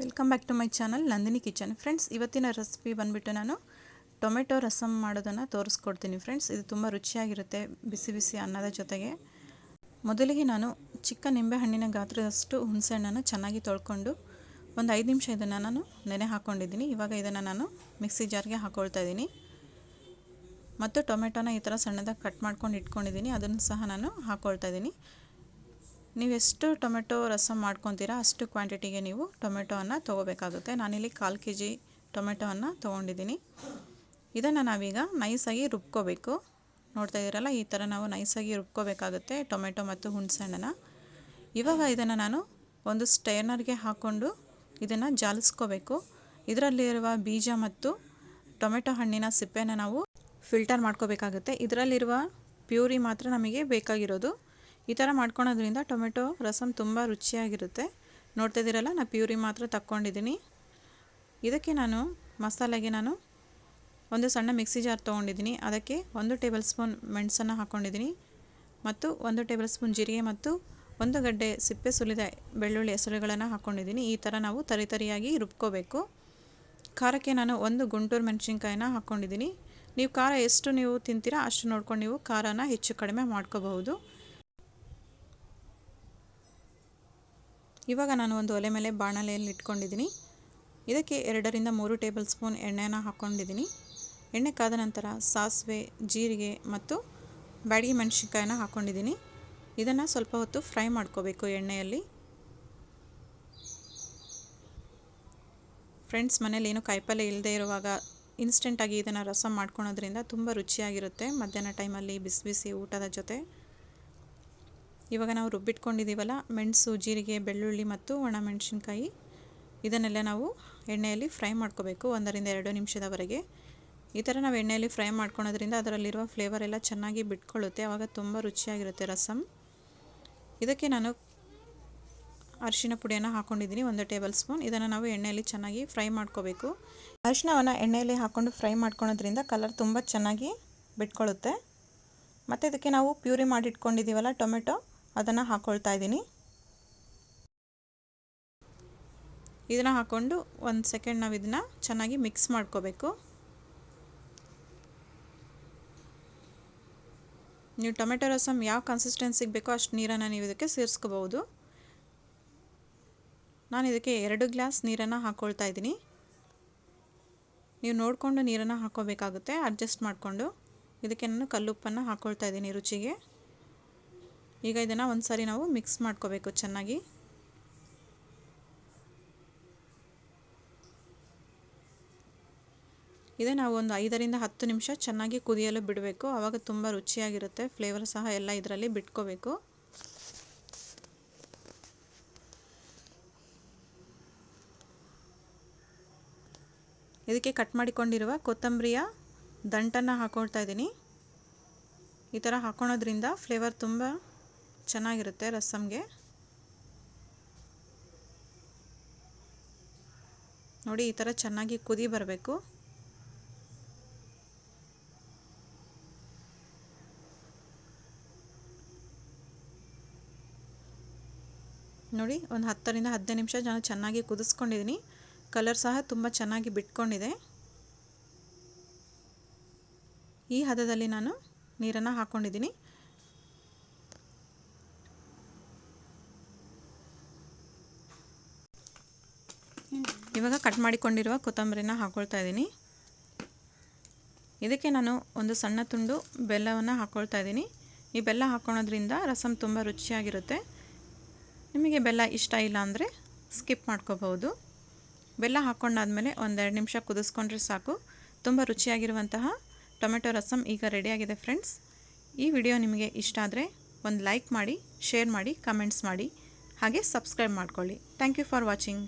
Welcome back to my channel Nandini kitchen. Friends, ಇವತ್ತಿನ recipe ಬಂದುಬಿಟ್ಟು ನಾನು ಟೊಮೆಟೊ ರಸಮ್ ಮಾಡೋದನ್ನು ತೋರಿಸ್ಕೊಡ್ತೀನಿ. ಫ್ರೆಂಡ್ಸ್, ಇದು ತುಂಬ ರುಚಿಯಾಗಿರುತ್ತೆ ಬಿಸಿ ಬಿಸಿ ಅನ್ನದ ಜೊತೆಗೆ. ಮೊದಲಿಗೆ ನಾನು ಚಿಕ್ಕ ನಿಂಬೆಹಣ್ಣಿನ ಗಾತ್ರದಷ್ಟು ಹುಣಸೆಹಣ್ಣನ್ನು ಚೆನ್ನಾಗಿ ತೊಳ್ಕೊಂಡು ಒಂದು 5 ನಿಮಿಷ ಇದನ್ನು ನಾನು ನೆನೆ ಹಾಕ್ಕೊಂಡಿದ್ದೀನಿ. ಇವಾಗ ಇದನ್ನು ನಾನು ಮಿಕ್ಸಿ ಜಾರ್ಗೆ ಹಾಕ್ಕೊಳ್ತಾ ಇದ್ದೀನಿ. ಮತ್ತು ಟೊಮೆಟೊನ ಈ ಥರ ಸಣ್ಣದಾಗಿ ಕಟ್ ಮಾಡ್ಕೊಂಡು ಇಟ್ಕೊಂಡಿದ್ದೀನಿ, ಅದನ್ನು ಸಹ ನಾನು ಹಾಕ್ಕೊಳ್ತಾ ಇದ್ದೀನಿ. ನೀವು ಎಷ್ಟು ಟೊಮೆಟೊ ರಸಮ್ ಮಾಡ್ಕೊತೀರಾ ಅಷ್ಟು ಕ್ವಾಂಟಿಟಿಗೆ ನೀವು ಟೊಮೆಟೊವನ್ನು ತೊಗೋಬೇಕಾಗುತ್ತೆ. ನಾನಿಲ್ಲಿ 1/4 kg ಟೊಮೆಟೊವನ್ನು ತೊಗೊಂಡಿದ್ದೀನಿ. ಇದನ್ನು ನಾವೀಗ ನೈಸಾಗಿ ರುಬ್ಕೋಬೇಕು. ನೋಡ್ತಾ ಇದ್ದೀರಲ್ಲ, ಈ ಥರ ನಾವು ನೈಸಾಗಿ ರುಬ್ಕೋಬೇಕಾಗುತ್ತೆ ಟೊಮೆಟೊ ಮತ್ತು ಹುಣಸೆಹಣ್ಣನ್ನು. ಇವಾಗ ಇದನ್ನು ನಾನು ಒಂದು ಸ್ಟೈನರ್ಗೆ ಹಾಕ್ಕೊಂಡು ಇದನ್ನು ಜಾಲಿಸ್ಕೋಬೇಕು. ಇದರಲ್ಲಿರುವ ಬೀಜ ಮತ್ತು ಟೊಮೆಟೊ ಹಣ್ಣಿನ ಸಿಪ್ಪೆನ ನಾವು ಫಿಲ್ಟರ್ ಮಾಡ್ಕೋಬೇಕಾಗುತ್ತೆ. ಇದರಲ್ಲಿರುವ ಪ್ಯೂರಿ ಮಾತ್ರ ನಮಗೆ ಬೇಕಾಗಿರೋದು. ಈ ಥರ ಮಾಡ್ಕೊಳೋದ್ರಿಂದ ಟೊಮೆಟೊ ರಸಮ್ ತುಂಬ ರುಚಿಯಾಗಿರುತ್ತೆ. ನೋಡ್ತಾ ಇದ್ದೀರಲ್ಲ, ನಾನು ಪ್ಯೂರಿ ಮಾತ್ರ ತಕ್ಕೊಂಡಿದ್ದೀನಿ. ಇದಕ್ಕೆ ನಾನು ಮಸಾಲೆಗೆ ಒಂದು ಸಣ್ಣ ಮಿಕ್ಸಿ ಜಾರ್ ತೊಗೊಂಡಿದ್ದೀನಿ. ಅದಕ್ಕೆ 1 ಟೇಬಲ್ ಸ್ಪೂನ್ ಮೆಣಸನ್ನು ಹಾಕ್ಕೊಂಡಿದ್ದೀನಿ ಮತ್ತು 1 ಟೇಬಲ್ ಸ್ಪೂನ್ ಜೀರಿಗೆ ಮತ್ತು 1 ಗಡ್ಡೆ ಸಿಪ್ಪೆ ಸುಲಿದ ಬೆಳ್ಳುಳ್ಳಿ ಹೆಸರುಗಳನ್ನು ಹಾಕ್ಕೊಂಡಿದ್ದೀನಿ. ಈ ಥರ ನಾವು ತರಿಯಾಗಿ ರುಬ್ಕೋಬೇಕು. ಖಾರಕ್ಕೆ ನಾನು 1 ಗುಂಟೂರು ಮೆಣಸಿನ್ಕಾಯಿನ ಹಾಕ್ಕೊಂಡಿದ್ದೀನಿ. ನೀವು ಖಾರ ಎಷ್ಟು ನೀವು ತಿಂತೀರಾ ಅಷ್ಟು ನೋಡ್ಕೊಂಡು ನೀವು ಖಾರನ ಹೆಚ್ಚು ಕಡಿಮೆ ಮಾಡ್ಕೋಬಹುದು. ಇವಾಗ ನಾನು ಒಂದು ಒಲೆ ಮೇಲೆ ಬಾಣಲೆಯಲ್ಲಿ ಇಟ್ಕೊಂಡಿದ್ದೀನಿ. ಇದಕ್ಕೆ 2 ರಿಂದ 3 ಟೇಬಲ್ ಸ್ಪೂನ್ ಎಣ್ಣೆನ ಹಾಕ್ಕೊಂಡಿದ್ದೀನಿ. ಎಣ್ಣೆ ಕಾದ ನಂತರ ಸಾಸಿವೆ, ಜೀರಿಗೆ ಮತ್ತು ಬ್ಯಾಡಗಿ ಮೆಣಸಿನ್ಕಾಯಿನ ಹಾಕ್ಕೊಂಡಿದ್ದೀನಿ. ಇದನ್ನು ಸ್ವಲ್ಪ ಹೊತ್ತು ಫ್ರೈ ಮಾಡ್ಕೋಬೇಕು ಎಣ್ಣೆಯಲ್ಲಿ. ಫ್ರೆಂಡ್ಸ್, ಮನೇಲಿ ಏನು ಕಾಯಿಪಲ್ಯ ಇಲ್ಲದೆ ಇರುವಾಗ ಇನ್ಸ್ಟೆಂಟಾಗಿ ಇದನ್ನು ರಸಮ್ ಮಾಡ್ಕೊಳೋದ್ರಿಂದ ತುಂಬ ರುಚಿಯಾಗಿರುತ್ತೆ ಮಧ್ಯಾಹ್ನ ಟೈಮಲ್ಲಿ ಬಿಸಿ ಬಿಸಿ ಊಟದ ಜೊತೆ. ಇವಾಗ ನಾವು ರುಬ್ಬಿಟ್ಕೊಂಡಿದ್ದೀವಲ್ಲ, ಮೆಣಸು, ಜೀರಿಗೆ, ಬೆಳ್ಳುಳ್ಳಿ ಮತ್ತು ಒಣಮೆಣಸಿನ್ಕಾಯಿ, ಇದನ್ನೆಲ್ಲ ನಾವು ಎಣ್ಣೆಯಲ್ಲಿ ಫ್ರೈ ಮಾಡ್ಕೋಬೇಕು 1 ರಿಂದ 2 ನಿಮಿಷದವರೆಗೆ. ಈ ಥರ ನಾವು ಎಣ್ಣೆಯಲ್ಲಿ ಫ್ರೈ ಮಾಡ್ಕೊಳೋದ್ರಿಂದ ಅದರಲ್ಲಿರುವ ಫ್ಲೇವರ್ ಎಲ್ಲ ಚೆನ್ನಾಗಿ ಬಿಟ್ಕೊಳ್ಳುತ್ತೆ. ಆವಾಗ ತುಂಬ ರುಚಿಯಾಗಿರುತ್ತೆ ರಸಮ್. ಇದಕ್ಕೆ ನಾನು ಅರಿಶಿನ ಪುಡಿಯನ್ನು ಹಾಕ್ಕೊಂಡಿದ್ದೀನಿ 1 ಟೇಬಲ್ ಸ್ಪೂನ್. ಇದನ್ನು ನಾವು ಎಣ್ಣೆಯಲ್ಲಿ ಚೆನ್ನಾಗಿ ಫ್ರೈ ಮಾಡ್ಕೋಬೇಕು. ಅರಿಶಿನವನ್ನು ಎಣ್ಣೆಯಲ್ಲಿ ಹಾಕ್ಕೊಂಡು ಫ್ರೈ ಮಾಡ್ಕೊಳೋದ್ರಿಂದ ಕಲರ್ ತುಂಬ ಚೆನ್ನಾಗಿ ಬಿಟ್ಕೊಳ್ಳುತ್ತೆ. ಮತ್ತು ಇದಕ್ಕೆ ನಾವು ಪ್ಯೂರಿ ಮಾಡಿಟ್ಕೊಂಡಿದ್ದೀವಲ್ಲ ಟೊಮೆಟೊ, ಅದನ್ನು ಹಾಕ್ಕೊಳ್ತಾ ಇದ್ದೀನಿ. ಇದನ್ನು ಹಾಕ್ಕೊಂಡು 1 ಸೆಕೆಂಡ್ ನಾವು ಇದನ್ನು ಚೆನ್ನಾಗಿ ಮಿಕ್ಸ್ ಮಾಡ್ಕೋಬೇಕು. ನೀವು ಟೊಮೆಟೊ ರಸಮ್ ಯಾವ ಕನ್ಸಿಸ್ಟೆನ್ಸಿಗೆ ಬೇಕೋ ಅಷ್ಟು ನೀರನ್ನು ನೀವು ಇದಕ್ಕೆ ಸೇರಿಸ್ಕೋಬಹುದು. ನಾನು ಇದಕ್ಕೆ 2 ಗ್ಲಾಸ್ ನೀರನ್ನು ಹಾಕ್ಕೊಳ್ತಾ ಇದ್ದೀನಿ. ನೀವು ನೋಡಿಕೊಂಡು ನೀರನ್ನು ಹಾಕ್ಕೋಬೇಕಾಗುತ್ತೆ, ಅಡ್ಜಸ್ಟ್ ಮಾಡಿಕೊಂಡು. ಇದಕ್ಕೆ ನಾನು ಕಲ್ಲುಪ್ಪನ್ನು ಹಾಕ್ಕೊಳ್ತಾ ಇದ್ದೀನಿ ರುಚಿಗೆ. ಈಗ ಇದನ್ನು ಒಂದು ಸಾರಿ ನಾವು ಮಿಕ್ಸ್ ಮಾಡ್ಕೋಬೇಕು ಚೆನ್ನಾಗಿ. ಇದೇ ನಾವು ಒಂದು 5 ರಿಂದ 10 ನಿಮಿಷ ಚೆನ್ನಾಗಿ ಕುದಿಯಲು ಬಿಡಬೇಕು. ಆವಾಗ ತುಂಬ ರುಚಿಯಾಗಿರುತ್ತೆ. ಫ್ಲೇವರ್ ಸಹ ಎಲ್ಲ ಇದರಲ್ಲಿ ಬಿಟ್ಕೋಬೇಕು. ಇದಕ್ಕೆ ಕಟ್ ಮಾಡಿಕೊಂಡಿರುವ ಕೊತ್ತಂಬರಿಯ ದಂಟನ್ನು ಹಾಕ್ಕೊಳ್ತಾ ಇದ್ದೀನಿ. ಈ ಥರ ಹಾಕ್ಕೊಳೋದ್ರಿಂದ ಫ್ಲೇವರ್ ತುಂಬ ಚೆನ್ನಾಗಿರುತ್ತೆ ರಸಮ್ಗೆ. ನೋಡಿ, ಈ ಥರ ಚೆನ್ನಾಗಿ ಕುದಿ ಬರಬೇಕು. ನೋಡಿ, ಒಂದು 10 ರಿಂದ 15 ನಿಮಿಷ ನಾನು ಚೆನ್ನಾಗಿ ಕುದಿಸ್ಕೊಂಡಿದ್ದೀನಿ. ಕಲರ್ ಸಹ ತುಂಬ ಚೆನ್ನಾಗಿ ಬಿಟ್ಕೊಂಡಿದೆ. ಈ ಹದದಲ್ಲಿ ನಾನು ನೀರನ್ನು ಹಾಕ್ಕೊಂಡಿದ್ದೀನಿ. ಇವಾಗ ಕಟ್ ಮಾಡಿಕೊಂಡಿರುವ ಕೊತ್ತಂಬರಿನ ಹಾಕ್ಕೊಳ್ತಾ ಇದ್ದೀನಿ. ಇದಕ್ಕೆ ನಾನು ಒಂದು ಸಣ್ಣ ತುಂಡು ಬೆಲ್ಲವನ್ನು ಹಾಕ್ಕೊಳ್ತಾ ಇದ್ದೀನಿ. ಈ ಬೆಲ್ಲ ಹಾಕ್ಕೊಳೋದ್ರಿಂದ ರಸಮ್ ತುಂಬ ರುಚಿಯಾಗಿರುತ್ತೆ. ನಿಮಗೆ ಬೆಲ್ಲ ಇಷ್ಟ ಇಲ್ಲ ಅಂದರೆ ಸ್ಕಿಪ್ ಮಾಡ್ಕೋಬಹುದು. ಬೆಲ್ಲ ಹಾಕ್ಕೊಂಡಾದ್ಮೇಲೆ 1-2 ನಿಮಿಷ ಕುದಿಸ್ಕೊಂಡ್ರೆ ಸಾಕು. ತುಂಬ ರುಚಿಯಾಗಿರುವಂತಹ ಟೊಮೆಟೊ ರಸಮ್ ಈಗ ರೆಡಿಯಾಗಿದೆ. ಫ್ರೆಂಡ್ಸ್, ಈ ವಿಡಿಯೋ ನಿಮಗೆ ಇಷ್ಟ ಆದರೆ ಒಂದು ಲೈಕ್ ಮಾಡಿ, ಶೇರ್ ಮಾಡಿ, ಕಮೆಂಟ್ಸ್ ಮಾಡಿ, ಹಾಗೆ ಸಬ್ಸ್ಕ್ರೈಬ್ ಮಾಡ್ಕೊಳ್ಳಿ. Thank you for watching.